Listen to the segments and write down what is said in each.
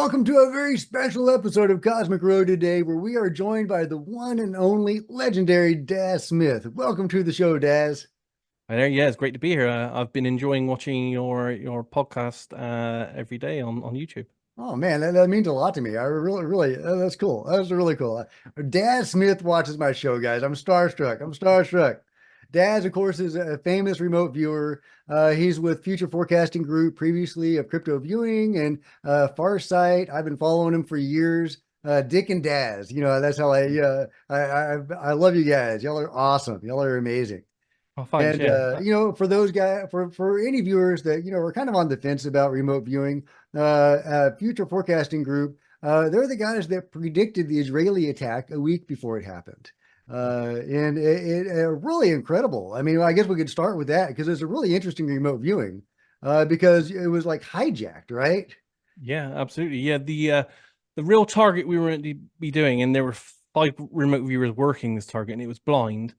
welcome to a very special episode of Cosmic Road today, where we are joined by the one and only legendary Daz Smith. Welcome to the show, Daz. Hi there. Yeah, it's great to be here. I've been enjoying watching your podcast every day on YouTube. Oh man, that means a lot to me. I really, that's cool. That's really cool. Daz Smith watches my show, guys. I'm starstruck. I'm starstruck. Daz, of course, is a famous remote viewer. He's with Future Forecasting Group, previously of Crypto Viewing and Farsight. I've been following him for years. Dick and Daz, that's how I love you guys. Y'all are awesome. Y'all are amazing. Oh, thanks. And Yeah. for those guys, for any viewers that are kind of on the fence about remote viewing, Future Forecasting Group, they're the guys that predicted the Israeli attack a week before it happened, and really incredible. I mean, I guess we could start with that because it's a really interesting remote viewing, because it was like hijacked, right? Yeah, absolutely. Yeah, the real target we were going to be doing, and there were five remote viewers working this target, and it was blind.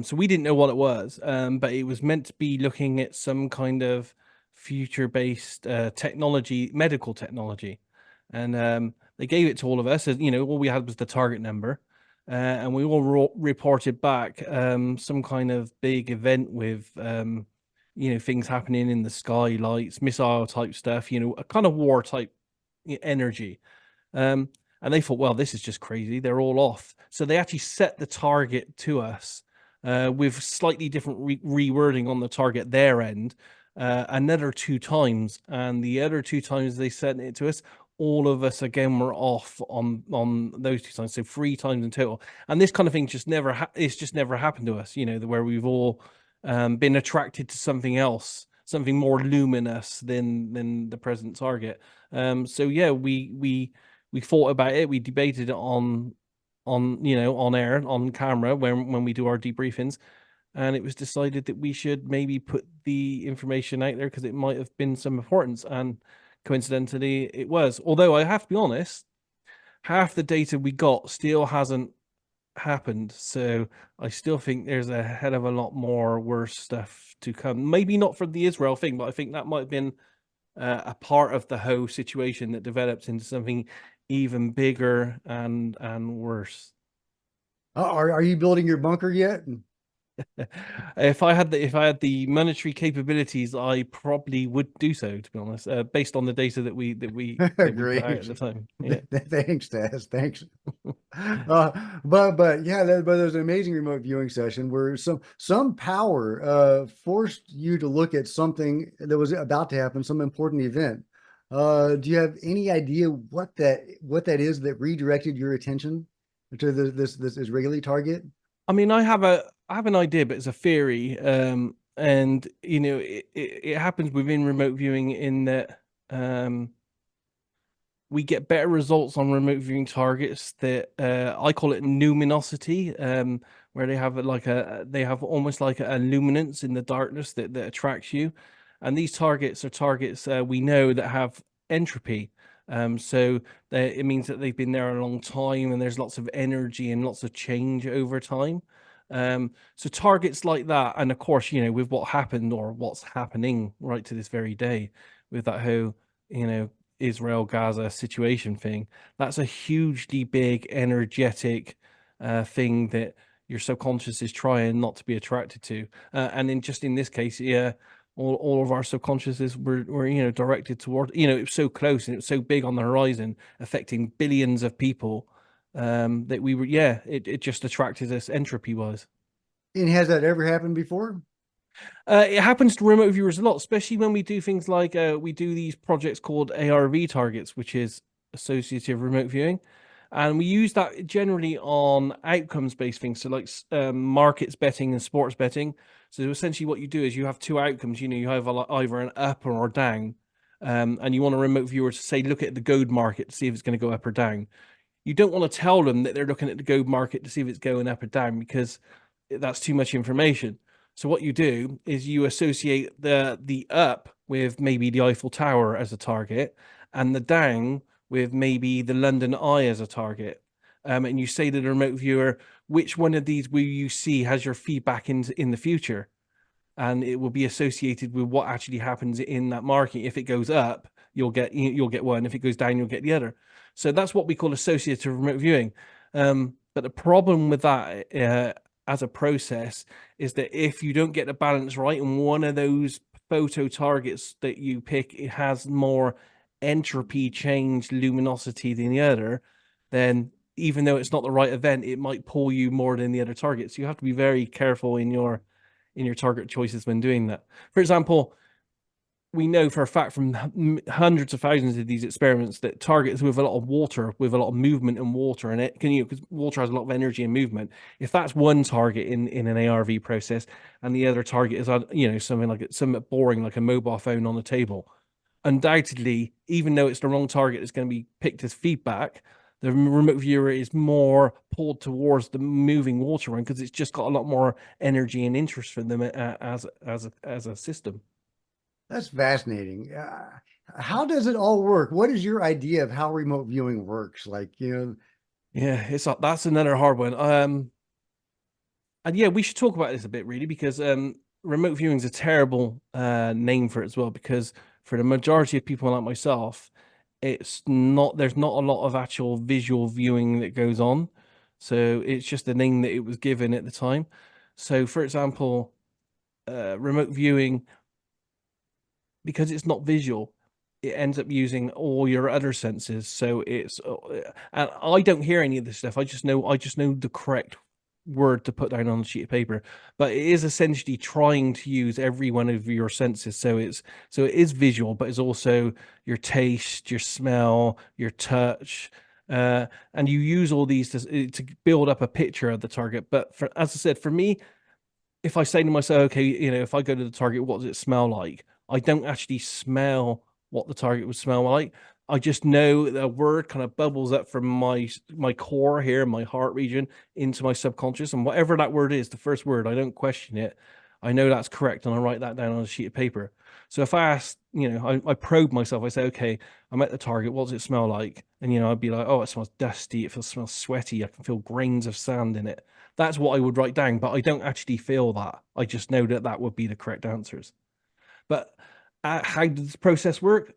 So we didn't know what it was, but it was meant to be looking at some kind of future-based technology, medical technology, and they gave it to all of us. As all we had was the target number, and we all reported back some kind of big event with things happening in the sky, lights, missile type stuff, a kind of war type energy. And they thought, well, this is just crazy. They're all off. So they actually set the target to us with slightly different rewording on the target their end another two times. And the other two times they sent it to us, all of us again were off on those two times. So three times in total. And this kind of thing just never it's just never happened to us, where we've all been attracted to something else, something more luminous than the present target. So yeah, we thought about it, we debated it on air, on camera when we do our debriefings, and it was decided that we should maybe put the information out there because it might have been some importance, and coincidentally it was. Although I have to be honest, half the data we got still hasn't happened. So I still think there's a hell of a lot more worse stuff to come. Maybe not for the Israel thing, but I think that might have been a part of the whole situation that develops into something even bigger and worse. Are you building your bunker yet? If I had the monetary capabilities, I probably would do so, to be honest, based on the data that we put out at Great. the time. Yeah. Thanks, Taz. Thanks. But yeah, but there's an amazing remote viewing session where some power forced you to look at something that was about to happen, some important event. Do you have any idea what that is that redirected your attention to this Israeli target? I mean, I have an idea, but it's a theory. And it happens within remote viewing in that we get better results on remote viewing targets that I call it numinosity, where they have almost like a luminance in the darkness that attracts you. And these targets are targets we know that have entropy. So it means that they've been there a long time and there's lots of energy and lots of change over time. So targets like that, and of course, with what happened or what's happening right to this very day with that whole, Israel Gaza situation thing, that's a hugely big energetic thing that your subconscious is trying not to be attracted to. And in this case, yeah, all of our subconsciouses were directed toward, it was so close and it was so big on the horizon, affecting billions of people, that we were, yeah, it just attracted us entropy wise. And has that ever happened before? It happens to remote viewers a lot, especially when we do things like we do these projects called ARV targets, which is associative remote viewing. And we use that generally on outcomes-based things, so like markets betting and sports betting. So essentially what you do is you have two outcomes, you have either an up or down, and you want a remote viewer to say, look at the gold market to see if it's going to go up or down. You don't want to tell them that they're looking at the gold market to see if it's going up or down because that's too much information. So what you do is you associate the up with maybe the Eiffel Tower as a target and the down with maybe the London Eye as a target. And you say to the remote viewer, which one of these will you see has your feedback in the future? And it will be associated with what actually happens in that market. If it goes up, you'll get one. If it goes down, you'll get the other. So that's what we call associative remote viewing. But the problem with that as a process is that if you don't get the balance right, and one of those photo targets that you pick, it has more entropy change luminosity than the other, then even though it's not the right event, it might pull you more than the other targets. You have to be very careful in your target choices when doing that. For example, we know for a fact from hundreds of thousands of these experiments that targets with a lot of water, with a lot of movement and water in it, because water has a lot of energy and movement. If that's one target in an ARV process, and the other target is something like something boring like a mobile phone on the table, undoubtedly, even though it's the wrong target, it's going to be picked as feedback. The remote viewer is more pulled towards the moving water one because it's just got a lot more energy and interest for them as a system. That's fascinating. How does it all work? What is your idea of how remote viewing works? Like, Yeah, that's another hard one. And yeah, we should talk about this a bit really because remote viewing is a terrible name for it as well because for the majority of people like myself, there's not a lot of actual visual viewing that goes on. So it's just the name that it was given at the time. So for example, remote viewing, because it's not visual, it ends up using all your other senses. So and I don't hear any of this stuff. I just know the correct word to put down on a sheet of paper. But it is essentially trying to use every one of your senses. So it is visual, but it's also your taste, your smell, your touch. And you use all these to build up a picture of the target. But as I said, for me, if I say to myself, okay, if I go to the target, what does it smell like? I don't actually smell what the target would smell like. I just know the word kind of bubbles up from my core here, my heart region, into my subconscious, and whatever that word is, the first word, I don't question it. I know that's correct, and I write that down on a sheet of paper. So if I ask, I probe myself, I say, okay, I'm at the target, what does it smell like? And I'd be like, oh, it smells dusty, smells sweaty, I can feel grains of sand in it. That's what I would write down, but I don't actually feel that. I just know that that would be the correct answers. But how does the process work?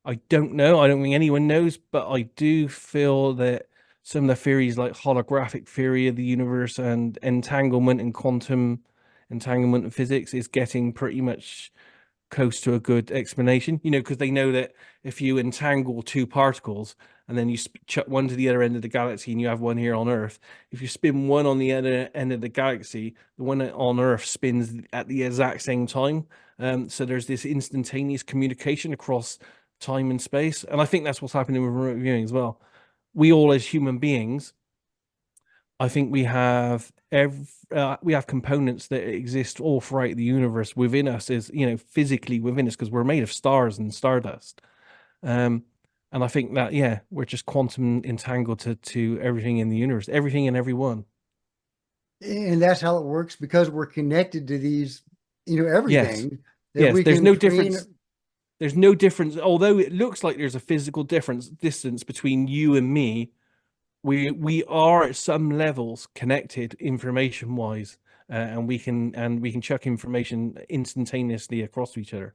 I don't know. I don't think anyone knows, but I do feel that some of the theories like holographic theory of the universe and entanglement and quantum entanglement and physics is getting pretty much close to a good explanation, because they know that if you entangle two particles and then you chuck one to the other end of the galaxy and you have one here on Earth, if you spin one on the other end of the galaxy, the one on Earth spins at the exact same time. So there's this instantaneous communication across time and space. And I think that's what's happening with remote viewing as well. We all, as human beings, I think we have components that exist all throughout the universe within us, is physically within us, because we're made of stars and stardust. And I think that we're just quantum entangled to everything in the universe, everything and everyone. and that's how it works because we're connected to these, Yes, everything that yes. we There's can no train. difference. There's no difference, although it looks like there's a physical distance between you and me. We are at some levels connected information wise, and we can chuck information instantaneously across to each other.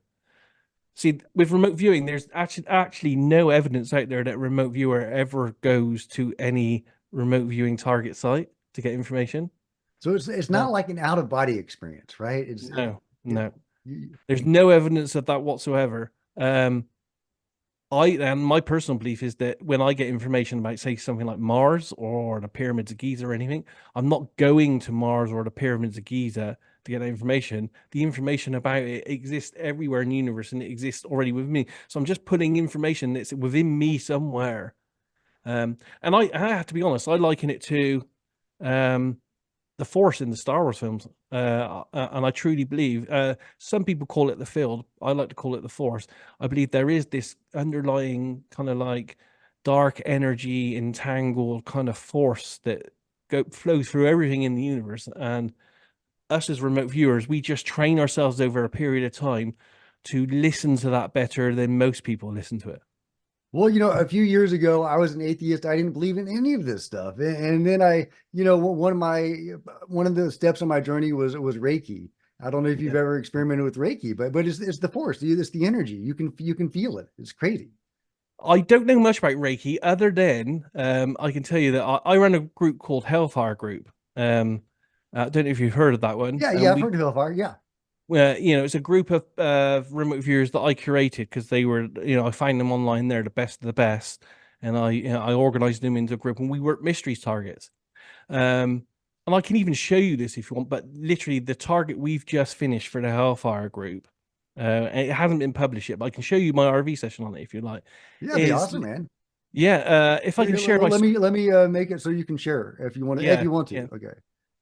See, with remote viewing, there's actually no evidence out there that a remote viewer ever goes to any remote viewing target site to get information. So it's Uh, not like an out of body experience, right? no, It, no, there's no evidence of that whatsoever. And my personal belief is that when I get information about, say, something like Mars or the pyramids of Giza or anything, I'm not going to Mars or the pyramids of Giza to get that information. The information about it exists everywhere in the universe and it exists already with me. So I'm just putting information that's within me somewhere. And I have to be honest, I liken it to um, the Force in the Star Wars films. And I truly believe some people call it the field. I like to call it the Force. I believe there is this underlying kind of like dark energy, entangled kind of force that flows through everything in the universe. And us as remote viewers, we just train ourselves over a period of time to listen to that better than most people listen to it. Well, a few years ago, I was an atheist. I didn't believe in any of this stuff. And then one of the steps on my journey was Reiki. I don't know if you've Yeah. ever experimented with Reiki, but it's the force. It's the energy. You can feel it. It's crazy. I don't know much about Reiki other than I can tell you that I run a group called Hellfire Group. I don't know if you've heard of that one. Yeah, yeah, And I've heard of Hellfire. Yeah. it's a group of remote viewers that I curated because they were, I find them online. They're the best of the best, and I organized them into a group, and we work mysteries targets. Um, and I can even show you this if you want, but literally the target we've just finished for the Hellfire group, and it hasn't been published yet, but I can show you my RV session on it if you like. Yeah, it'd be Is awesome, man. Yeah, if I Here, can share my let me make it so you can share if you want to, if yeah, you want to. yeah, Okay.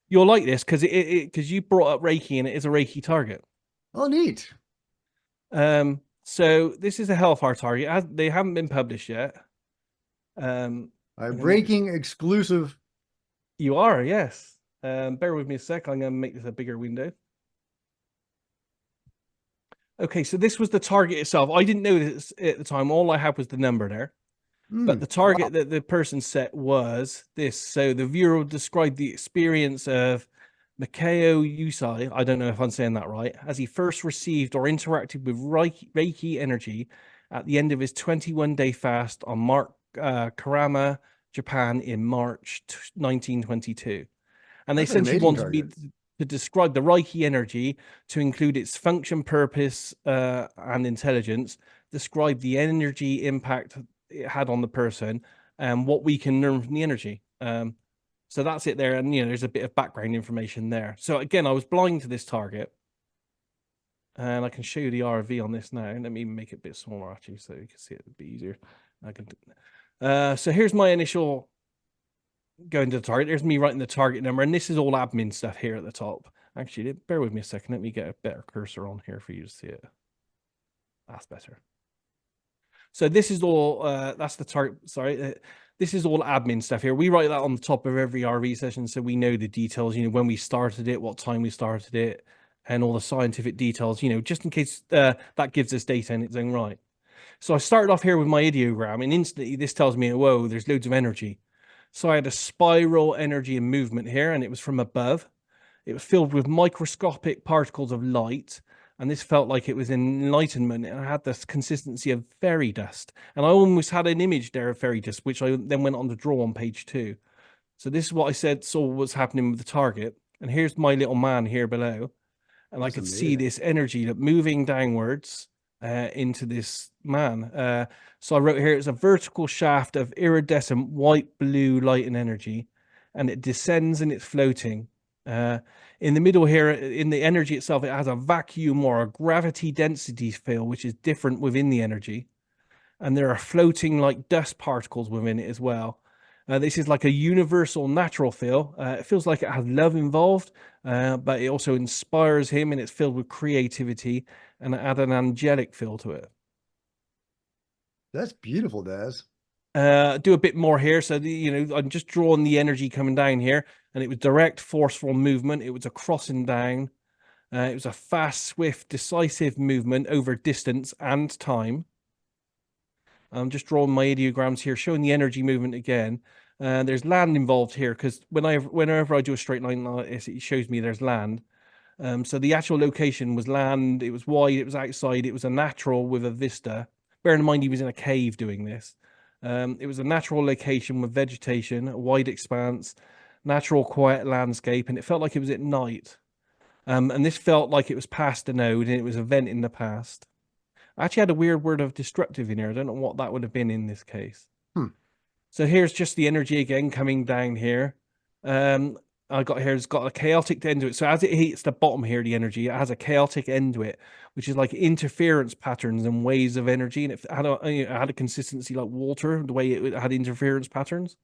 you'll like this because because you brought up Reiki and it is a Reiki target. Oh, neat. So this is a Hellfire target. They haven't been published yet. All right, And let me just breaking exclusive. you are, yes. Bear with me a sec. I'm gonna make this a bigger window. Okay, so this was the target itself. I didn't know this at the time. All I had was the number there. But the Wow. target that the person set was this. So the viewer will describe the experience of Mikao Yusai, I don't know if I'm saying that right, as he first received or interacted with Reiki energy at the end of his 21-day fast on Karama, Japan in March 1922. And they That's an essentially amazing wanted me target. to describe the Reiki energy to include its function, purpose, and intelligence, describe the energy impact it had on the person, and what we can learn from the energy. So that's it there. And, there's a bit of background information there. So again, I was blind to this target. And I can show you the RV on this now. Let me make it a bit smaller, actually, so you can see it a bit easier. I can. So here's my initial going to the target. There's me writing the target number, and this is all admin stuff here at the top. Actually, bear with me a second. Let me get a better cursor on here for you to see it. That's better. So this is all, that's the target, sorry. This is all admin stuff here. We write that on the top of every RV session so we know the details, when we started it, what time we started it, and all the scientific details, just in case that gives us data in its own right. So I started off here with my ideogram, and instantly this tells me, whoa, there's loads of energy. So I had a spiral energy and movement here, and it was from above. It was filled with microscopic particles of light, and this felt like it was enlightenment. And I had this consistency of fairy dust, and I almost had an image there of fairy dust, which I then went on to draw on page 2. So this is what I saw was happening with the target, and here's my little man here below, and I That's could see amazing. this energy that moving downwards into this man. So I wrote here, it's a vertical shaft of iridescent white blue light and energy, and it descends and it's floating. Uh, in the middle here, in the energy itself, it has a vacuum or a gravity density field, which is different within the energy. And there are floating like dust particles within it as well. This is like a universal natural feel. It feels like it has love involved, but it also inspires him, and it's filled with creativity and add an angelic feel to it. That's beautiful, Daz. Do a bit more here. So I'm just drawing the energy coming down here, and it was direct, forceful movement. It was a crossing down. It was a fast, swift, decisive movement over distance and time. I'm just drawing my ideograms here, showing the energy movement again. There's land involved here because whenever I do a straight line like this, it shows me there's land. So the actual location was land. It was wide. It was outside. It was a natural with a vista. Bearing in mind he was in a cave doing this. It was a natural location with vegetation, a wide expanse, natural quiet landscape, and it felt like it was at night. And this felt like it was past a node and it was an event in the past. I actually had a weird word of destructive in here. I don't know what that would have been in this case. Hmm. So here's just the energy again coming down here. Um, I got here, it's got a chaotic end to it. So as it hits the bottom here, the energy, it has a chaotic end to it, which is like interference patterns and waves of energy. And it had a consistency like water, the way it had interference patterns.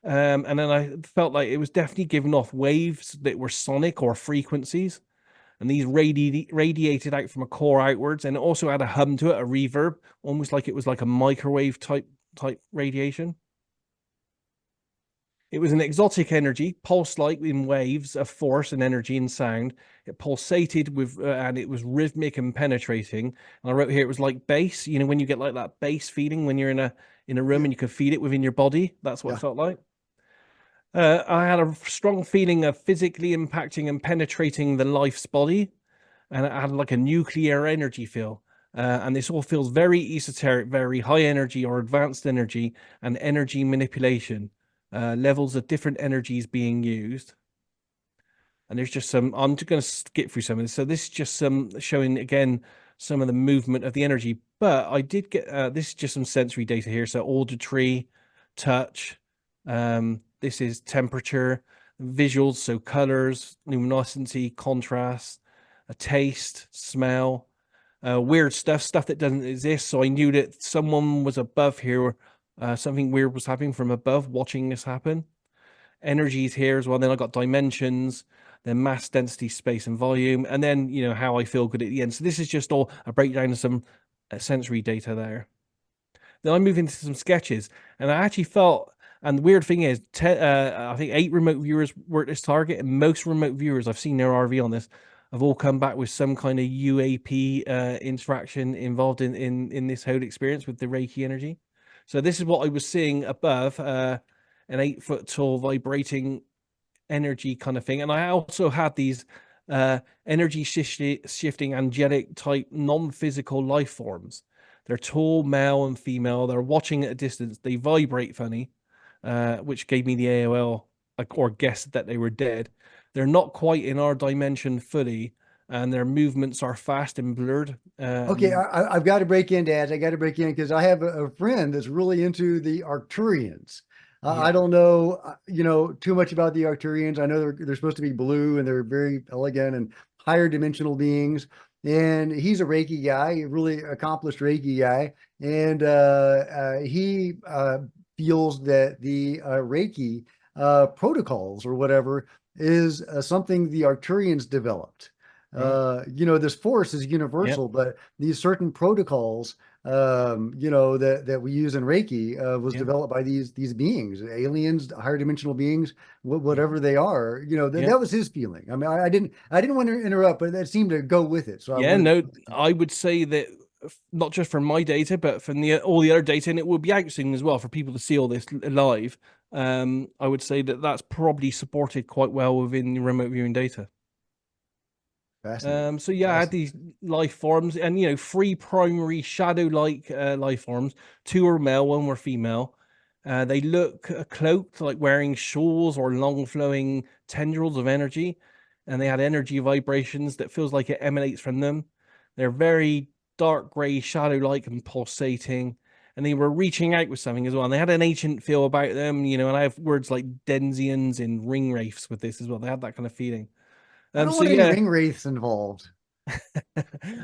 And then I felt like it was definitely giving off waves that were sonic or frequencies, and these radiated out from a core outwards, and it also had a hum to it, a reverb, almost like it was like a microwave type radiation. It was an exotic energy, pulsed like in waves of force and energy and sound. It pulsated with, and it was rhythmic and penetrating. And I wrote here, it was like bass. When you get like that bass feeling when you're in a room Yeah. and you can feel it within your body. That's what it Yeah. felt like. I had a strong feeling of physically impacting and penetrating the life's body, and it had like a nuclear energy feel. And this all feels very esoteric, very high energy or advanced energy, and energy manipulation. Levels of different energies being used. And there's just some, I'm just going to skip through some of this. So this is just some showing again some of the movement of the energy. But I did get, this is just some sensory data here. So auditory, touch, this is temperature, visuals, so colors, luminosity, contrast, a taste, smell, weird stuff that doesn't exist. So I knew that someone was above here, something weird was happening from above, watching this happen. Energies here as well. Then I got dimensions, then mass, density, space, and volume, and then how I feel good at the end. So this is just all a breakdown of some sensory data there. Then I move into some sketches, and I actually felt. And the weird thing is, I think 8 remote viewers were at this target, and most remote viewers I've seen their RV on this have all come back with some kind of UAP interaction involved in this whole experience with the Reiki energy. So this is what I was seeing above, an 8 foot tall vibrating energy kind of thing. And I also had these energy shifting angelic type non-physical life forms. They're tall, male and female. They're watching at a distance. They vibrate funny, which gave me the AOL or guessed that they were dead. They're not quite in our dimension fully, and their movements are fast and blurred. Okay, I've got to break in, Dad. I got to break in because I have a friend that's really into the Arcturians. I Yeah, don't know, too much about the Arcturians. I know they're supposed to be blue and they're very elegant and higher dimensional beings. And he's a Reiki guy, a really accomplished Reiki guy, and he feels that the Reiki protocols or whatever is something the Arcturians developed. right. This force is Yeah, universal, but these certain protocols, that we use in Reiki, was yeah, developed by these beings, aliens, higher dimensional beings, yeah, whatever they are. yeah. That was his feeling. I mean, I didn't want to interrupt, but that seemed to go with it. So I Yeah, wanted. no, I would say that not just from my data, but from all the other data, and it will be out soon as well for people to see all this live. I would say that that's probably supported quite well within the remote viewing data. Fascinating, So yeah, I had these fascinating. life forms, and 3 primary shadow-like life forms. 2 were male, 1 were female. They look cloaked, like wearing shawls or long flowing tendrils of energy, and they had energy vibrations that feels like it emanates from them. They're very dark gray, shadow-like, and pulsating. And they were reaching out with something as well. And they had an ancient feel about them, and I have words like Denzians and ring wraiths with this as well. They had that kind of feeling. I don't So want any yeah, ring wraiths involved.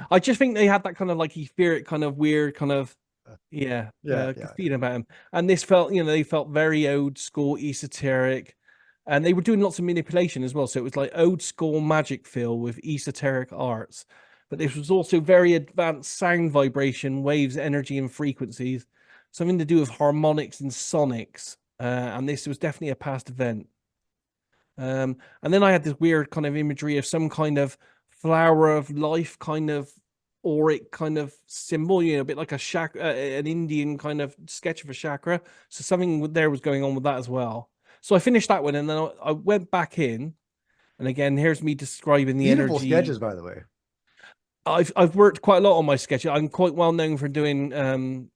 I just think they had that kind of like etheric, kind of weird, kind of Uh, yeah, yeah, yeah, feeling about them. And this felt, they felt very old school, esoteric, and they were doing lots of manipulation as well. So it was like old school magic feel with esoteric arts, but this was also very advanced sound vibration, waves, energy, and frequencies, something to do with harmonics and sonics. And this was definitely a past event. And then I had this weird kind of imagery of some kind of flower of life, kind of auric kind of symbol, a bit like a chakra, an Indian kind of sketch of a chakra. So something there was going on with that as well. So I finished that one, and then I went back in, and again, here's me describing the beautiful energy. sketches, by the way. I've worked quite a lot on my sketches. I'm quite well known for doing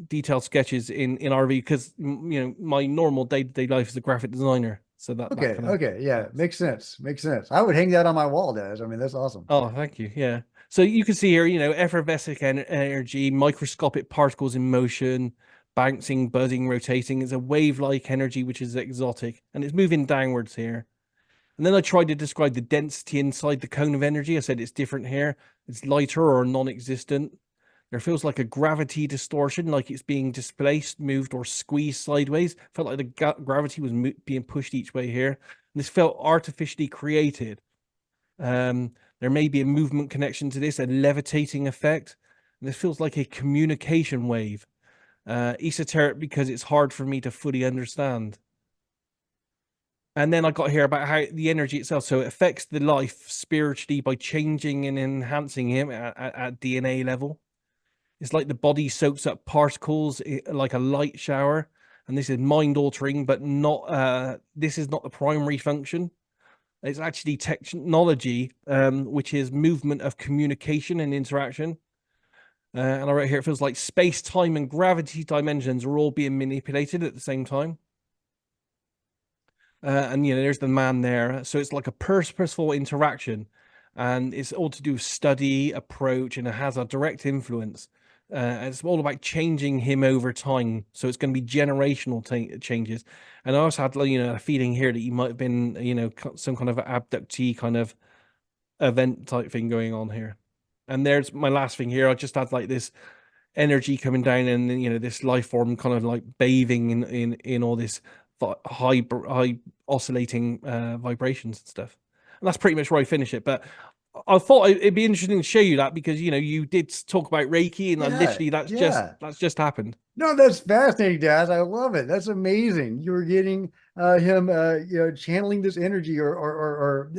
detailed sketches in RV because my normal day-to-day life is a graphic designer. So that Okay, kind of okay, yeah, helps. makes sense, makes sense. I would hang that on my wall, Daz. I mean, that's awesome. Oh, thank you. Yeah. So you can see here, effervescent energy, microscopic particles in motion, bouncing, buzzing, rotating. It's a wave-like energy, which is exotic, and it's moving downwards here. And then I tried to describe the density inside the cone of energy. I said it's different here. It's lighter or non-existent. There feels like a gravity distortion, like it's being displaced, moved, or squeezed sideways. Felt like the gravity was being pushed each way here. And this felt artificially created. There may be a movement connection to this, a levitating effect. And this feels like a communication wave. Esoteric because it's hard for me to fully understand. And then I got here about how the energy itself, so it affects the life spiritually by changing and enhancing him at DNA level. It's like the body soaks up particles like a light shower, and this is mind altering, but not. This is not the primary function. It's actually technology, which is movement of communication and interaction. And I wrote here, it feels like space, time, and gravity dimensions are all being manipulated at the same time. And there's the man there. So it's like a purposeful interaction, and it's all to do with study, approach, and it has a direct influence. It's all about changing him over time. So it's going to be generational changes. And I also had, a feeling here that he might have been, some kind of abductee kind of event type thing going on here. And there's my last thing here. I just had like this energy coming down, and this life form kind of like bathing in all this high oscillating vibrations and stuff. And that's pretty much where I finish it. But I thought it'd be interesting to show you that, because you did talk about Reiki, and I Yeah, literally yeah. that's just happened. No, that's fascinating, Daz. I love it. That's amazing. You were getting him, channeling this energy, or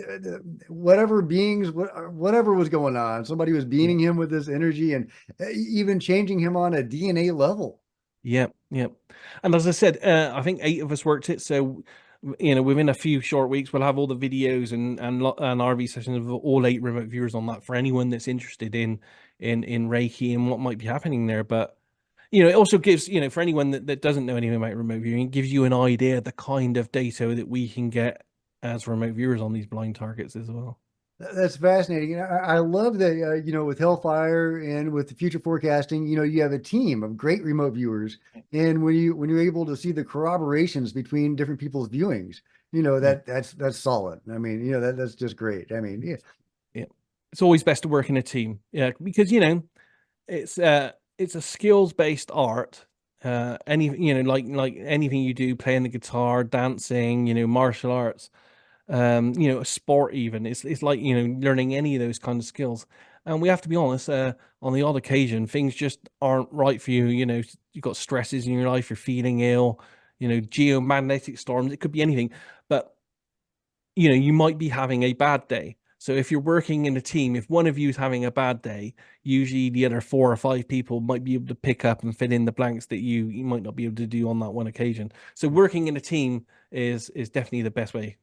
whatever beings, whatever was going on. Somebody was Yeah. beaming him with this energy, and even changing him on a DNA level. Yep, yep. And as I said, I think 8 of us worked it. So, within a few short weeks, we'll have all the videos and RV sessions of all 8 remote viewers on that for anyone that's interested in Reiki and what might be happening there. But it also gives, for anyone that doesn't know anything about remote viewing, it gives you an idea of the kind of data that we can get as remote viewers on these blind targets as well. That's fascinating. And I love that, with Hellfire and with the future forecasting, you have a team of great remote viewers. And when you're able to see the corroborations between different people's viewings, Yeah, that's solid. I mean, that's just great. I mean, yeah. yeah. It's always best to work in a team. Yeah, because it's a skills based art. Any like anything you do, playing the guitar, dancing, martial arts, a sport even. It's like learning any of those kind of skills. And we have to be honest. On the odd occasion, things just aren't right for you. You've got stresses in your life. You're feeling ill. Geomagnetic storms. It could be anything, but you might be having a bad day. So if you're working in a team, if one of you is having a bad day, usually the other 4 or 5 people might be able to pick up and fill in the blanks that you might not be able to do on that one occasion. So working in a team is definitely the best way,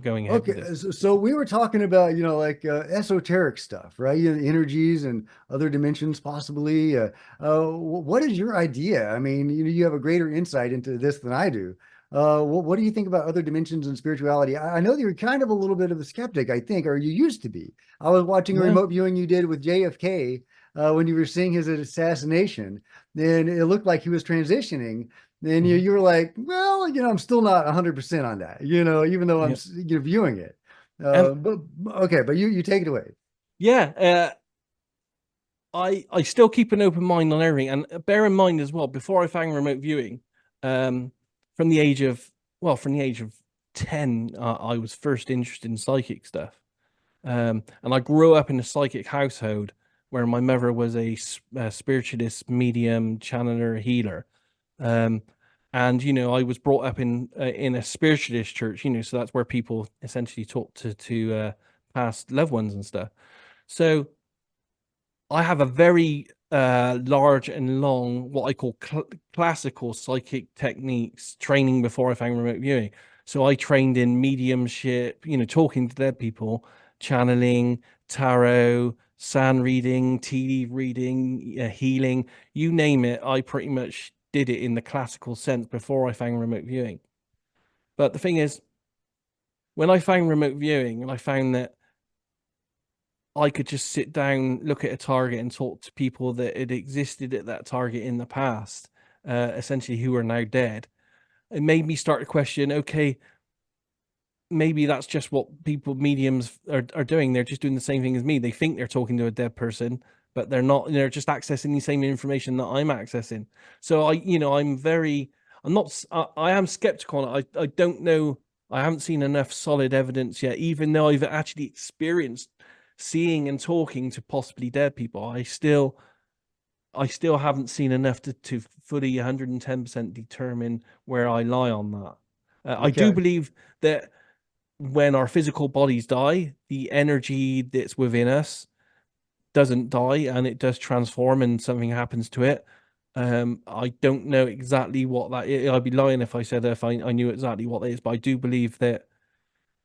going ahead with Okay, this. so we were talking about, like esoteric stuff, right? Energies and other dimensions, possibly. What is your idea? I mean, you have a greater insight into this than I do. What do you think about other dimensions and spirituality? I know that you're kind of a little bit of a skeptic, I think, or you used to be. I was watching a No. remote viewing you did with JFK when you were seeing his assassination, and it looked like he was transitioning. Then you Mhm. you were like, well, I'm still not 100% on that, even though I'm Yeah. viewing it. And But okay, but you take it away. yeah, I still keep an open mind on everything, and bear in mind as well, before I found remote viewing, um, from the age of from the age of 10, I was first interested in psychic stuff. And I grew up in a psychic household where my mother was a spiritualist, medium, channeler, healer. Um, and I was brought up in a spiritualist church. So that's where people essentially talk to past loved ones and stuff. So I have a very large and long, what I call classical psychic techniques training before I found remote viewing. So I trained in mediumship, talking to dead people, channeling, tarot, sand reading, tea leaf reading, healing, you name it. I pretty much did it in the classical sense before I found remote viewing. But the thing is, when I found remote viewing, and I found that I could just sit down, look at a target, and talk to people that had existed at that target in the past, essentially who are now dead. It made me start to question, okay, maybe that's just what people mediums are doing. They're just doing the same thing as me. They think they're talking to a dead person, but they're not. They're just accessing the same information that I'm accessing. So I'm not, I am skeptical on it. I don't know. I haven't seen enough solid evidence yet, even though I've actually experienced seeing and talking to possibly dead people. I still haven't seen enough to fully 110% determine where I lie on that. I do Okay. believe that when our physical bodies die, the energy that's within us doesn't die, and it does transform and something happens to it. I don't know exactly what that is. I'd be lying if I said if I knew exactly what that is, but I do believe that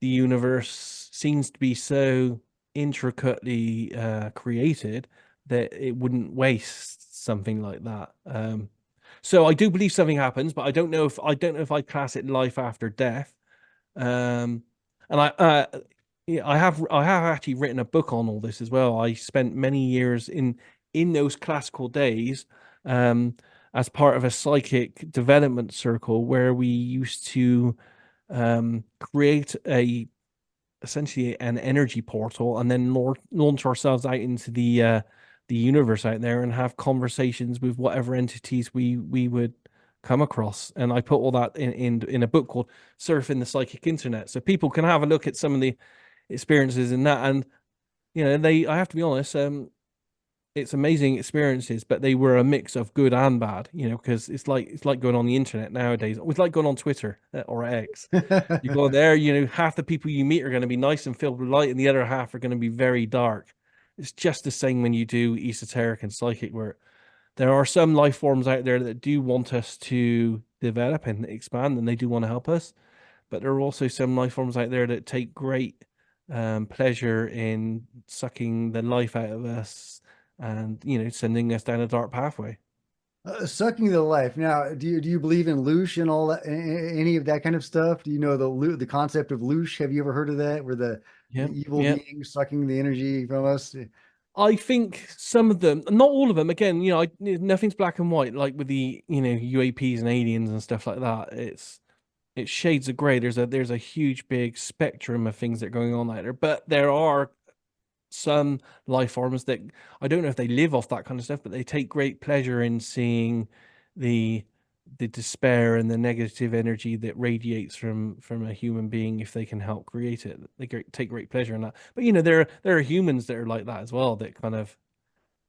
the universe seems to be so intricately created that it wouldn't waste something like that. So I do believe something happens, but I don't know if I class it life after death. Um, and yeah, I have actually written a book on all this as well. I spent many years in those classical days, um, as part of a psychic development circle where we used to create a essentially an energy portal and then launch ourselves out into the universe out there and have conversations with whatever entities we would come across. And I put all that in a book called Surfing the Psychic Internet, so people can have a look at some of the experiences in that. And they I have to be honest, it's amazing experiences, but they were a mix of good and bad, because it's like going on the internet nowadays. It's like going on Twitter, or X. You go there, half the people you meet are going to be nice and filled with light, and the other half are going to be very dark. It's just the same when you do esoteric and psychic work. There are some life forms out there that do want us to develop and expand, and they do want to help us. But there are also some life forms out there that take great pleasure in sucking the life out of us and, sending us down a dark pathway. Sucking the life. Now, do you believe in loosh and all that, any of that kind of stuff? Do you know the concept of loosh? Have you ever heard of that, where the Yep, evil yep. beings sucking the energy from us? I think some of them, not all of them, again, nothing's black and white, like with the, UAPs and aliens and stuff like that. It's shades of gray. There's a huge big spectrum of things that are going on out there. But there are some life forms that I don't know if they live off that kind of stuff, but they take great pleasure in seeing the the despair and the negative energy that radiates from a human being if they can help create it. Take great pleasure in that. But there are humans that are like that as well, that kind of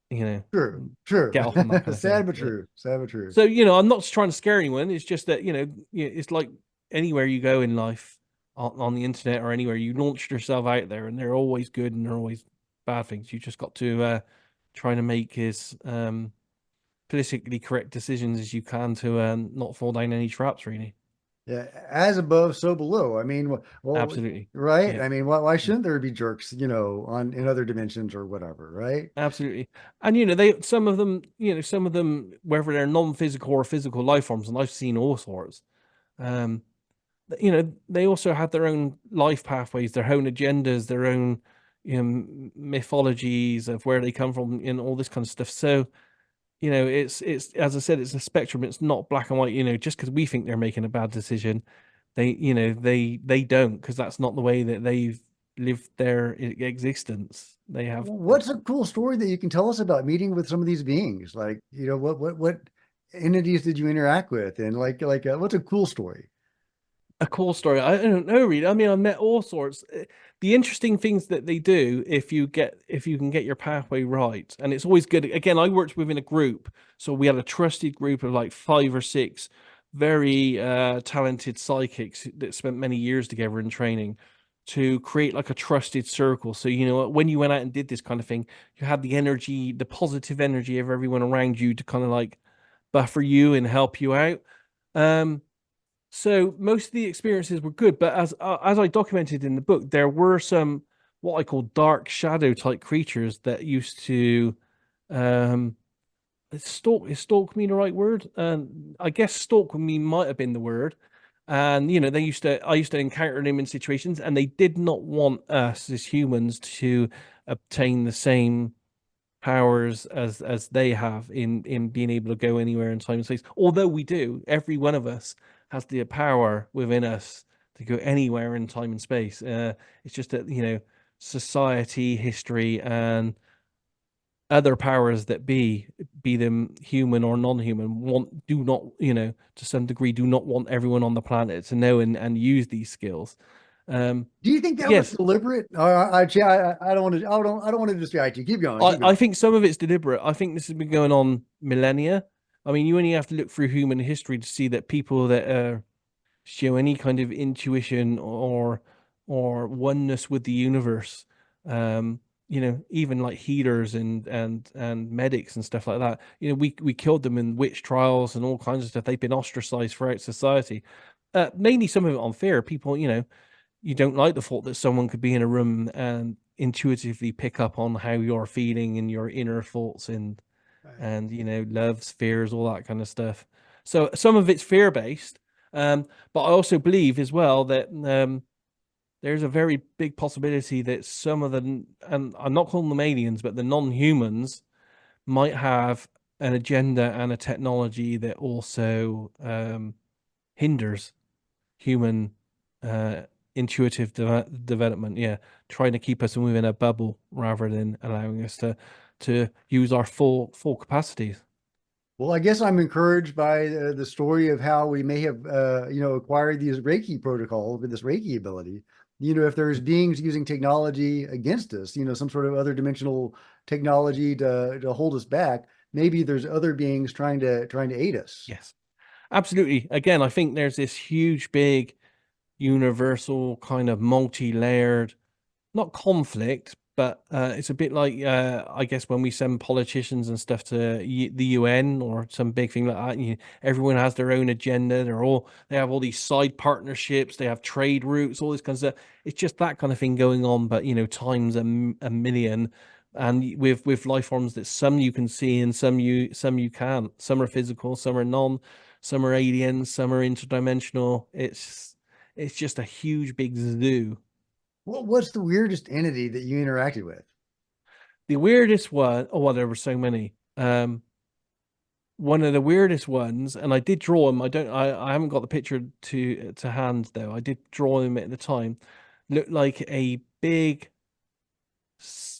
you know True, true. get off on that kind of thing. Sad but true. Sad but true. So I'm not trying to scare anyone. It's just that it's like anywhere you go in life, on the internet or anywhere, you launch yourself out there, and they're always good and they're always bad things. You just got to try to make as politically correct decisions as you can to not fall down any traps. Really, Yeah, as above, so below. I mean, well, absolutely, right? yeah, I mean, why yeah. shouldn't there be jerks, on in other dimensions or whatever, right? Absolutely. And they some of them, whether they're non-physical or physical life forms, and I've seen all sorts. Um, they also have their own life pathways, their own agendas, their own mythologies of where they come from, and all this kind of stuff. So, it's as I said, it's a spectrum. It's not black and white. Just because we think they're making a bad decision, they don't, because that's not the way that they've lived their existence. They have What's a cool story that you can tell us about meeting with some of these beings? Like, what entities did you interact with? And what's a cool story? a cool story. I don't know really. I mean, I met all sorts. The interesting things that they do, if you can get your pathway right, and it's always good. Again, I worked within a group, so we had a trusted group of like 5 or 6 very talented psychics that spent many years together in training to create like a trusted circle. So when you went out and did this kind of thing, you had the energy, the positive energy of everyone around you to kind of like buffer you and help you out. Um, so most of the experiences were good, but as I documented in the book, there were some what I call dark shadow type creatures that used to um stalk. Is stalk me the right word? I guess stalk me might have been the word. And I used to encounter them in situations, and they did not want us as humans to obtain the same powers as they have in being able to go anywhere in time and space. Although we do, every one of us has the power within us to go anywhere in time and space. It's just that society, history, and other powers that be them human or non-human, do not, to some degree, do not want everyone on the planet to know and use these skills. Do you think But that was yes, deliberate? I don't want to. I don't want to distract you. Keep going. Keep I going. think some of it's deliberate. I think this has been going on millennia. I mean, you only have to look through human history to see that people that show any kind of intuition or oneness with the universe, um, even like healers and medics and stuff like that. We killed them in witch trials and all kinds of stuff. They've been ostracized throughout society. Mainly some of it on fear. People, you don't like the thought that someone could be in a room and intuitively pick up on how you're feeling and your inner thoughts Right. and loves, fears, all that kind of stuff. So some of it's fear based, but I also believe as well that there's a very big possibility that some of the, and I'm not calling them aliens, but the non-humans might have an agenda and a technology that also hinders human uh, intuitive development. Yeah, trying to keep us within a bubble rather than allowing us to use our full capacities. Well, I guess I'm encouraged by the story of how we may have, acquired these Reiki protocols with this Reiki ability. If there's beings using technology against us, some sort of other dimensional technology to hold us back, maybe there's other beings trying to aid us. Yes, absolutely. Again, I think there's this huge, big, universal kind of multi-layered, not conflict, but it's a bit like I guess when we send politicians and stuff to the UN or some big thing like that. Everyone has their own agenda. They have all these side partnerships. They have trade routes, all this kind of stuff. It's just that kind of thing going on, but times a million. And with life forms that some you can see and some you can't. Some are physical, some are non, some are aliens, some are interdimensional. It's just a huge big zoo. What's the weirdest entity that you interacted with? The weirdest one, oh, well, there were so many. One of the weirdest ones, and I did draw him. I haven't got the picture to hand though. I did draw him at the time. Looked like a big,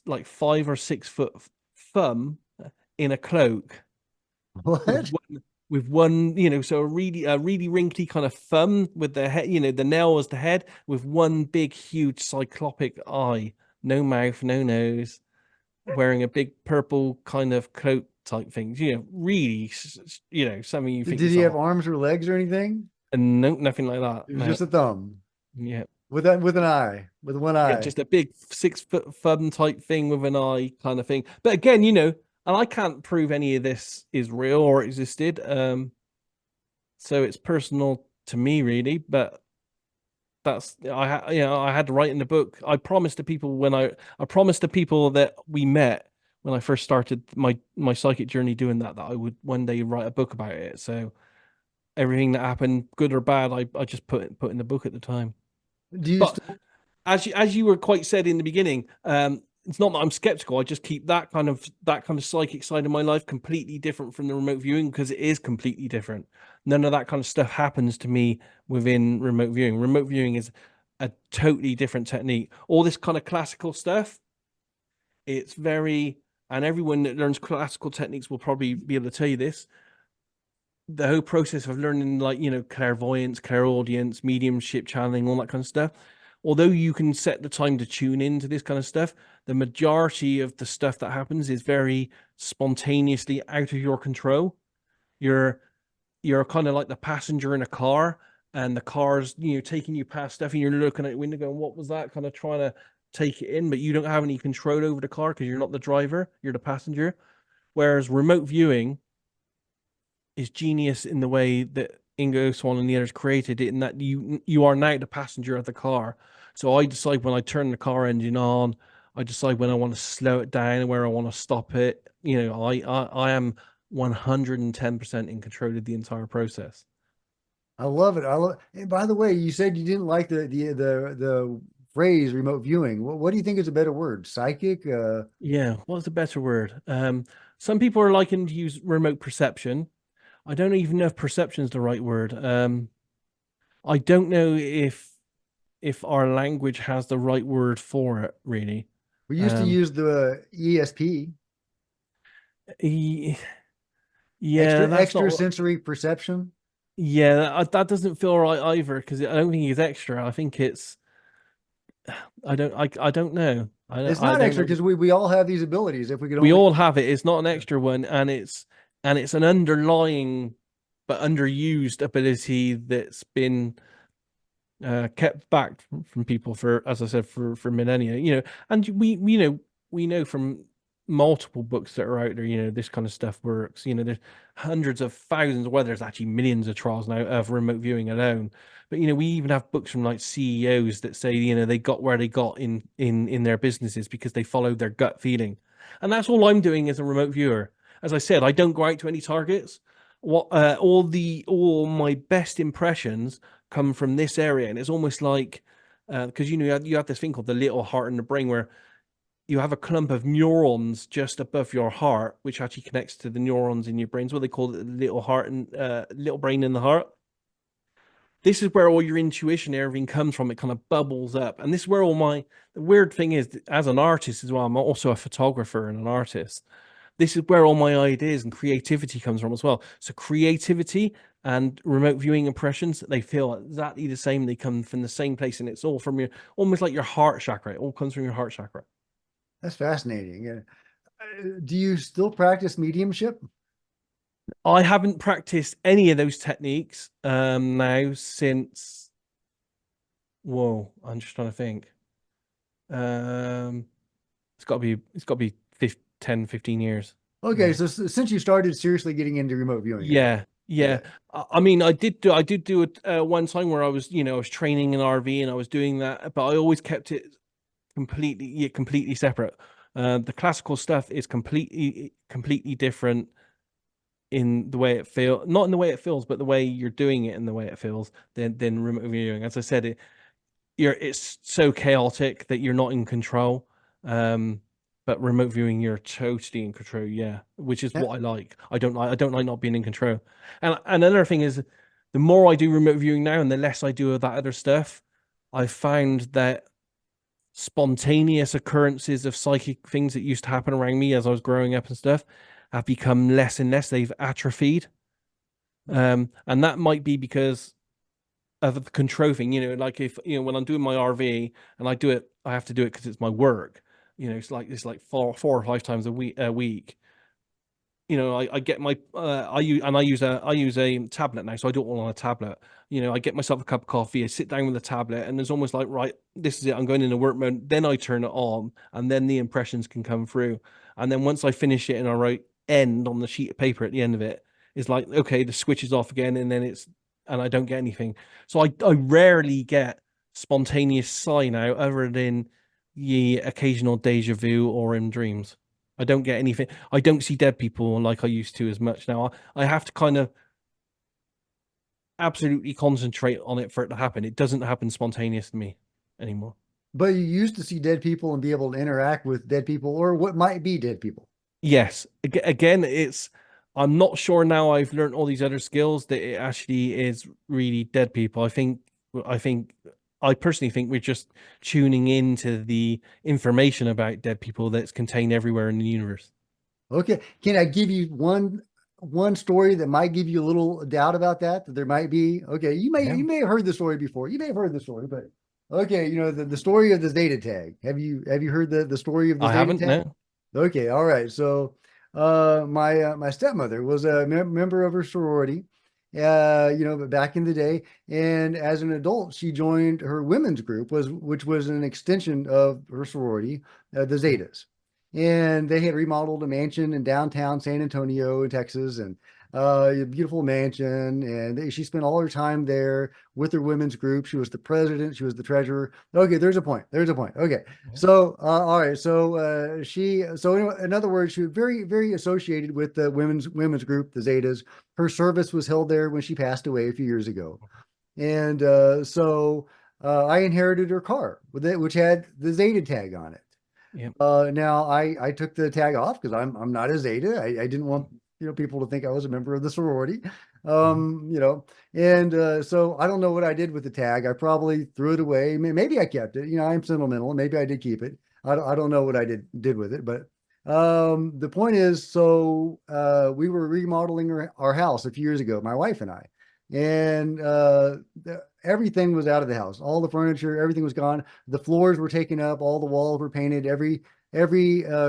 like 5 or 6 foot thumb in a cloak with What? one, so a really wrinkly kind of thumb with the head, the nail as the head with one big, huge cyclopic eye, no mouth, no nose, wearing a big purple kind of coat type thing. Really, something you think Did he have yourself, arms or legs or anything? and no, nothing like that. It was No, just a thumb yeah, with an eye, with one yeah, eye. just a big 6 foot thumb type thing with an eye kind of thing. But again, and I can't prove any of this is real or existed. So it's personal to me, really. But I had to write in the book. I promised the people that we met when I first started my psychic journey doing that I would one day write a book about it. So everything that happened, good or bad, I just put in the book at the time. Do you But still? as you were quite said in the beginning, it's not that I'm skeptical. I just keep that kind of psychic side of my life completely different from the remote viewing because it is completely different. None of that kind of stuff happens to me within remote viewing. Remote viewing is a totally different technique. All this kind of classical stuff, it's very, and everyone that learns classical techniques will probably be able to tell you this. The whole process of learning, like, clairvoyance, clairaudience, mediumship, channeling, all that kind of stuff, although you can set the time to tune into this kind of stuff, the majority of the stuff that happens is very spontaneously out of your control. You're kind of like the passenger in a car, and the car's taking you past stuff, and you're looking at the window going, "What was that?" Kind of trying to take it in, but you don't have any control over the car because you're not the driver, you're the passenger. Whereas remote viewing is genius in the way that Ingo Swan and the others created it, in that you are now the passenger of the car. So I decide when I turn the car engine on. I decide when I want to slow it down and where I want to stop it. I am 110% in control of the entire process. I love it. I love. And by the way, you said you didn't like the phrase remote viewing. What do you think is a better word? Psychic? Yeah, what's the better word? Some people are liking to use remote perception. I don't even know if perception is the right word. I don't know if our language has the right word for it, really. We used to Um, use the ESP, y- yeah, that's extra not. sensory perception. Yeah, that doesn't feel right either because I don't think it's extra. I think it's. I don't know. It's I not don't extra know. because we all have these abilities. If we could We only, all have it. It's not an extra one, and it's an underlying but underused ability that's been kept back from people for, as I said, for millennia. And we we know from multiple books that are out there, this kind of stuff works. There's hundreds of thousands, well, there's actually millions of trials now of remote viewing alone. But we even have books from like CEOs that say, they got where they got in their businesses because they followed their gut feeling. And that's all I'm doing as a remote viewer. As I said, I don't go out to any targets. All my best impressions come from this area, and it's almost like because you have this thing called the little heart in the brain where you have a clump of neurons just above your heart, which actually connects to the neurons in your brains. What they call it, the little heart and little brain in the heart. This is where all your intuition, everything comes from. It kind of bubbles up, and this is where all my. The weird thing is, as an artist as well, I'm also a photographer and an artist. This is where all my ideas and creativity comes from as well. So creativity and remote viewing impressions, they feel exactly the same. They come from the same place, and it's all from your almost like your heart chakra. It all comes from your heart chakra. That's fascinating. Do you still practice mediumship? I haven't practiced any of those techniques now since, whoa, I'm just trying to think. Um it's got to be 10, 15 years Okay, now. so since you started seriously getting into remote viewing, I guess. Yeah, yeah. Okay. I mean, I did do it one time where I was training an RV and I was doing that, but I always kept it completely separate. The classical stuff is completely different in the way it feels, not in the way it feels, but the way you're doing it and the way it feels than remote viewing. As I said, it's so chaotic that you're not in control. But remote viewing, you're totally in control. Yeah, which is Yeah. what I like. I don't like not being in control. And another thing is, the more I do remote viewing now, and the less I do of that other stuff, I found that spontaneous occurrences of psychic things that used to happen around me as I was growing up and stuff have become less and less. They've atrophied. And that might be because of the control thing, like if when I'm doing my RV and I have to do it because it's my work. It's like four or five times a week. I get my I use a tablet now, so I do it all on a tablet. I get myself a cup of coffee, I sit down with a tablet, and it's almost like, right, this is it. I'm going into work mode. Then I turn it on, and then the impressions can come through. And then once I finish it and I write end on the sheet of paper at the end of it, it's like, okay, the switch is off again, and I don't get anything. So I rarely get spontaneous sign out other than the occasional deja vu or in dreams. I don't get anything. I don't see dead people like I used to as much now. I have to kind of absolutely concentrate on it for it to happen. It doesn't happen spontaneous to me anymore. But you used to see dead people and be able to interact with dead people or what might be dead people. Yes, again, I'm not sure now I've learned all these other skills that it actually is really dead people. I think I personally think we're just tuning into the information about dead people that's contained everywhere in the universe. Okay. Can I give you one story that might give you a little doubt about that there might be? Okay, Yeah, you may have heard the story before. You may have heard the story, but okay, the story of the Zeta tag. Have you heard the story of the I Zeta haven't. tag? No. Okay, all right. So, my stepmother was a member of her sorority, but back in the day, and as an adult, she joined her women's group, which was an extension of her sorority, the Zetas, and they had remodeled a mansion in downtown San Antonio, Texas, and a beautiful mansion, and she spent all her time there with her women's group. She was the president, she was the treasurer. Okay, there's a point. There's a point. Okay. Yeah. So, all right. So, anyway, in other words, she was very, very associated with the women's group, the Zetas. Her service was held there when she passed away a few years ago, and I inherited her car with it, which had the Zeta tag on it. Yeah. Now I took the tag off because I'm not a Zeta. I didn't want people to think I was a member of the sorority. Mhm. And so I don't know what I did with the tag. I probably threw it away. Maybe I kept it. I'm sentimental. Maybe I did keep it. I don't know what I did with it, but the point is, so we were remodeling our house a few years ago, my wife and I, and everything was out of the house. All the furniture, everything was gone. The floors were taken up. All the walls were painted. Every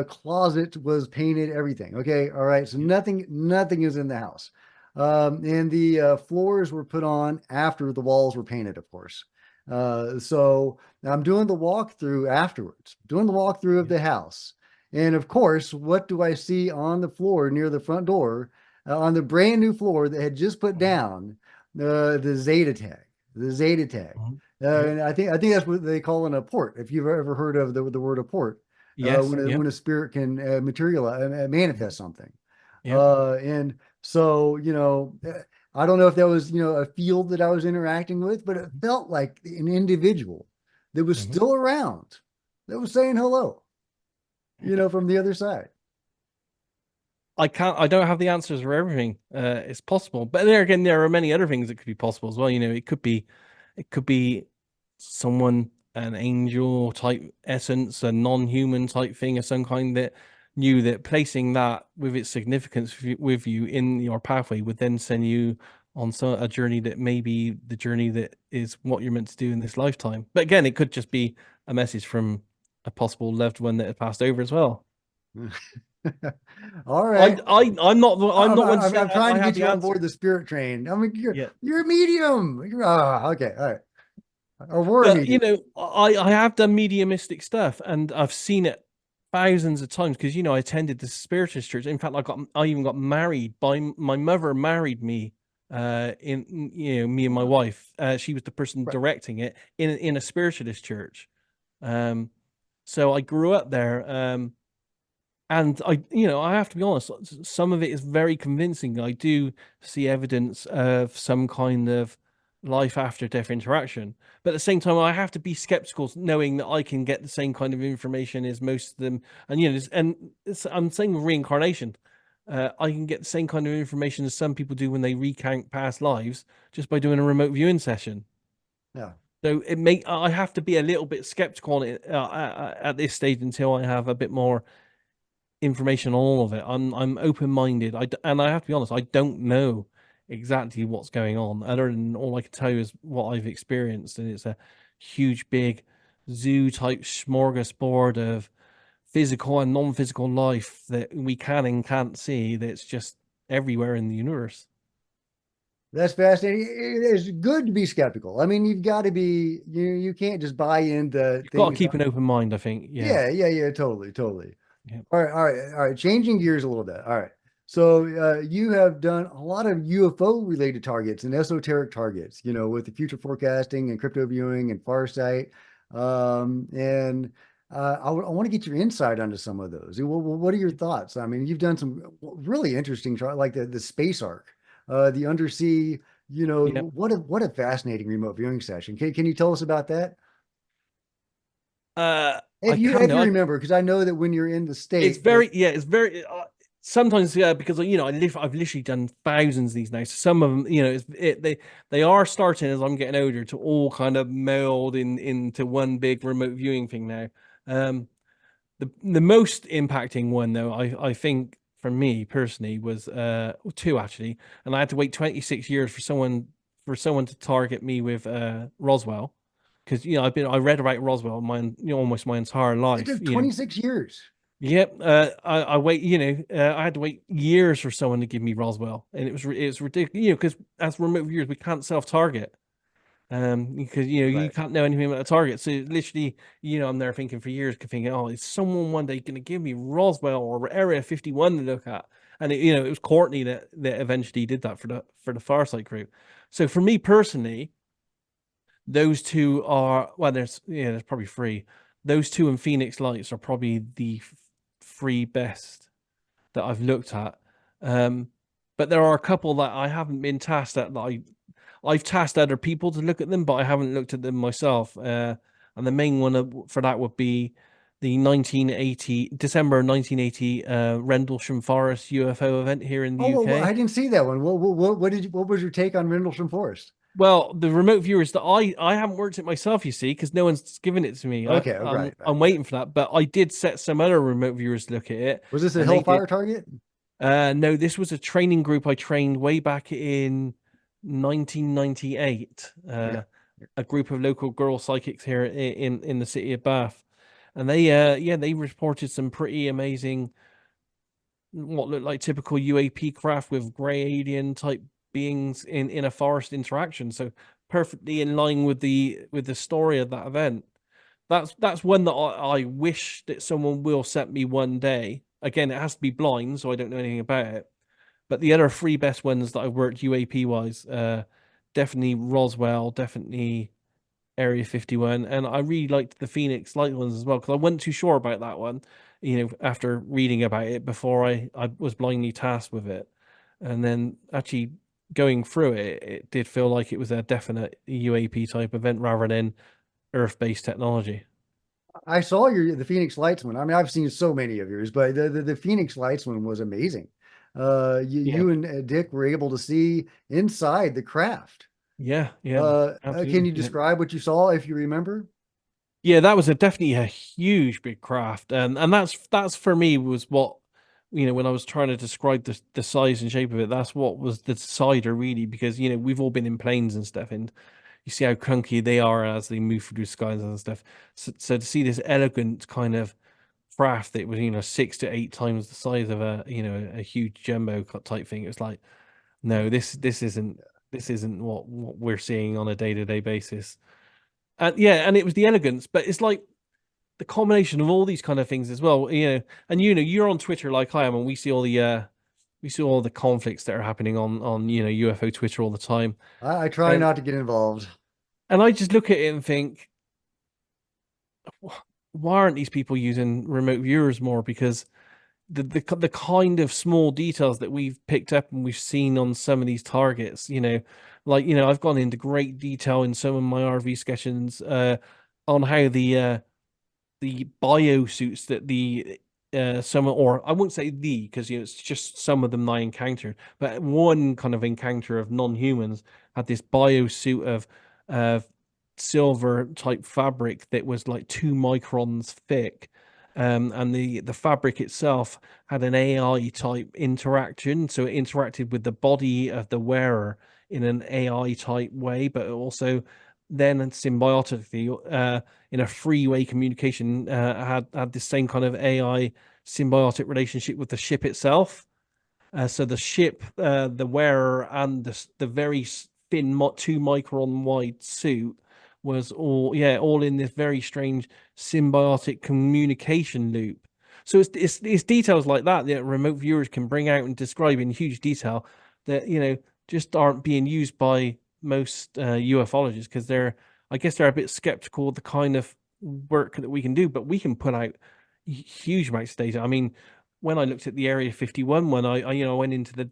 closet was painted. Everything. Okay. All right. So Yeah. nothing is in the house. And the floors were put on after the walls were painted, of course. So I'm doing the walkthrough afterwards, doing the walkthrough of Yeah. the house. And of course, what do I see on the floor near the front door, on the brand new floor that had just put Mhm. down the Zeta tag, the Zeta tag. Mhm. Yep. And I think that's what they call a port. If you've ever heard of the word a port, Yes. when Yep. a spirit can materialize, Mhm. manifest something. Yep. And so, I don't know if that was, a field that I was interacting with, but it felt like an individual that was Mhm. still around, that was saying hello, from the other side. I don't have the answers for everything. It's possible, but there again, there are many other things that could be possible as well. It could be someone, an angel type essence, a non-human type thing of some kind that knew that placing that with its significance with you in your pathway would then send you on a journey that may be the journey that is what you're meant to do in this lifetime. But again, it could just be a message from a possible loved one that had passed over as well. All right. I'm not one to say I'm trying I to have get the you on answer. board the spirit train. I mean, Yeah. you're a medium. Okay. All right. Or we're a But medium. I have done mediumistic stuff and I've seen it thousands of times because I attended the spiritualist church. In fact, I even got married by my mother married me in me and my Wow. wife. She was the person Right. directing it in a spiritualist church. Um so I grew up there. And I have to be honest, some of it is very convincing. I do see evidence of some kind of life after death interaction. But at the same time, I have to be skeptical, knowing that I can get the same kind of information as most of them. And, I'm saying with reincarnation, I can get the same kind of information as some people do when they recount past lives just by doing a remote viewing session. Yeah. So I have to be a little bit skeptical on it at this stage until I have a bit more information on all of it. I'm open minded. And I have to be honest, I don't know exactly what's going on. Other than all I can tell you is what I've experienced, and it's a huge, big zoo type smorgasbord of physical and non-physical life that we can and can't see. That's just everywhere in the universe. That's fascinating. It's good to be skeptical. I mean, you've got to be, you can't just buy into You've got to things. keep an open mind, I think. Yeah. Yeah, totally, totally. Yeah. All right. Changing gears a little bit. All right. So you have done a lot of UFO related targets and esoteric targets, with the future forecasting and crypto viewing and Farsight. And I want to get your insight onto some of those. What are your thoughts? I mean, you've done some really interesting, like the space arc, the undersea. Yeah. What a fascinating remote viewing session. Can you tell us about that? I can If know. you remember, because I know that when you're in the It's state that very, yeah, it's very sometimes, yeah, because I've literally done thousands of these now. So some of them, they are starting as I'm getting older to all kind of meld into one big remote viewing thing now. Um, the most impacting one though, I think for me personally was two actually, and I had to wait 26 years for someone to target me with Roswell because I read about Roswell almost my entire it life. took 26 years. Yep. I wait. I had to wait years for someone to give me Roswell, and it's ridiculous. Because as remote viewers, we can't self-target. Because you Right. can't know anything about a target. So literally, I'm there thinking for years, thinking, oh, is someone one day going to give me Roswell or Area 51 to look at? And it was Courtney that eventually did that for the Farsight group. So for me personally, those two are well, there's probably three. Those two and Phoenix Lights are probably the three best that I've looked at. Um, but there are a couple that I haven't been tasked at that I've tasked other people to look at them, but I haven't looked at them myself. And the main one for that would be the 1980 December 1980 Rendlesham Forest UFO event here in the Oh, well, UK. I didn't see that one. What was your take on Rendlesham Forest? Well, the remote viewers that I haven't worked it myself, you see, because no one's given it to me. Okay, right, I'm right. waiting for that, but I did set some other remote viewers to look at it, Was this a and they did. Hellfire target? No, this was a training group I trained way back in 1998. Yeah. A group of local girl psychics here in the city of Bath, and they reported some pretty amazing what looked like typical UAP craft with grey alien type beings in a forest interaction. So perfectly in line with the story of that event. that's one that I wish that someone will set me one day. Again, it has to be blind, so I don't know anything about it. But the other three best ones that I've worked UAP wise, definitely Roswell, definitely Area 51, and I really liked the Phoenix Light ones as well because I wasn't too sure about that one, after reading about it before I was blindly tasked with it, and then actually going through it, it did feel like it was a definite UAP type event rather than Earth-based technology. I saw the Phoenix Lights one. I mean, I've seen so many of yours, but the Phoenix Lights one was amazing. Yeah, You and Dick were able to see inside the craft. yeah, yeah, Can absolutely. you Yeah. describe what you saw if you remember? Yeah, that was definitely a huge big craft, and that's for me was what, when I was trying to describe the size and shape of it. That's what was the decider really, because we've all been in planes and stuff, and you see how clunky they are as they move through the skies and stuff. So to see this elegant kind of craft that was 6 to 8 times the size of a huge jumbo type thing, it was like, no, this isn't what we're seeing on a day-to-day basis. And yeah, and it was the elegance, but it's like the combination of all these kind of things as well, and you're on Twitter like I am, and we see all the conflicts that are happening on UFO Twitter all the time, I try and not to get involved. I just look at it and think, why aren't these people using remote viewers more? Because the kind of small details that we've picked up and we've seen on some of these targets, like I've gone into great detail in some of my RV sketches, on how the biosuits that the some, or I won't say the, because it's just some of them I encountered, but one kind of encounter of non-humans had this biosuit of uh silver type fabric that was like 2 microns thick. And the fabric itself had an AI type interaction, so it interacted with the body of the wearer in an AI type way, but also then symbiotically, in a three-way communication, had this same kind of AI symbiotic relationship with the ship itself. So the ship, the wearer, and the very thin 2 micron wide suit was all in this very strange symbiotic communication loop. So it's details like that that remote viewers can bring out and describe in huge detail that just aren't being used by most ufologists, because I guess they're a bit skeptical of the kind of work that we can do, but we can put out huge amounts of data. I mean, when I looked at the Area 51 one, I went into the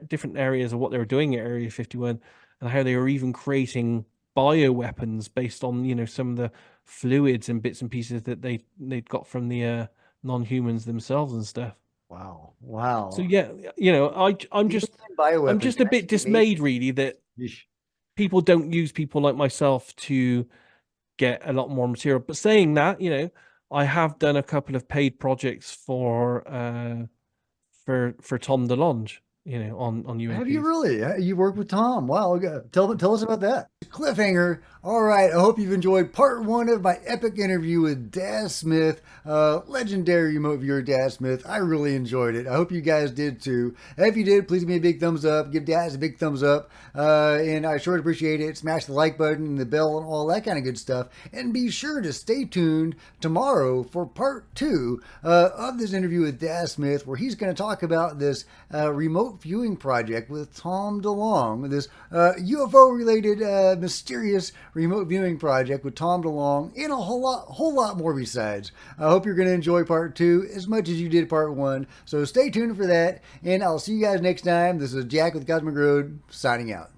different areas of what they were doing at Area 51 and how they were even creating bioweapons based on some of the fluids and bits and pieces that they'd got from the non-humans themselves and stuff. Wow. So Wow. yeah, I'm Even just in I'm bioweapons, just a that's bit the amazing. dismayed really that Yeesh. people don't use people like myself to get a lot more material. But saying that, I have done a couple of paid projects for Tom DeLonge, on Have you UAPs. really? You work with Tom? Wow. Okay. Tell us about that. Cliffhanger. All right. I hope you've enjoyed part one of my epic interview with Daz Smith, legendary remote viewer Daz Smith. I really enjoyed it. I hope you guys did too. If you did, please give me a big thumbs up. Give Daz a big thumbs up. And I sure appreciate it. Smash the like button and the bell and all that kind of good stuff. And be sure to stay tuned tomorrow for part two of this interview with Daz Smith, where he's going to talk about this remote viewing project with Tom DeLonge, this UFO related mysterious remote viewing project with Tom DeLonge, and a whole lot more besides. I hope you're going to enjoy part two as much as you did part one. So stay tuned for that, and I'll see you guys next time. This is Jack with Cosmic Road signing out.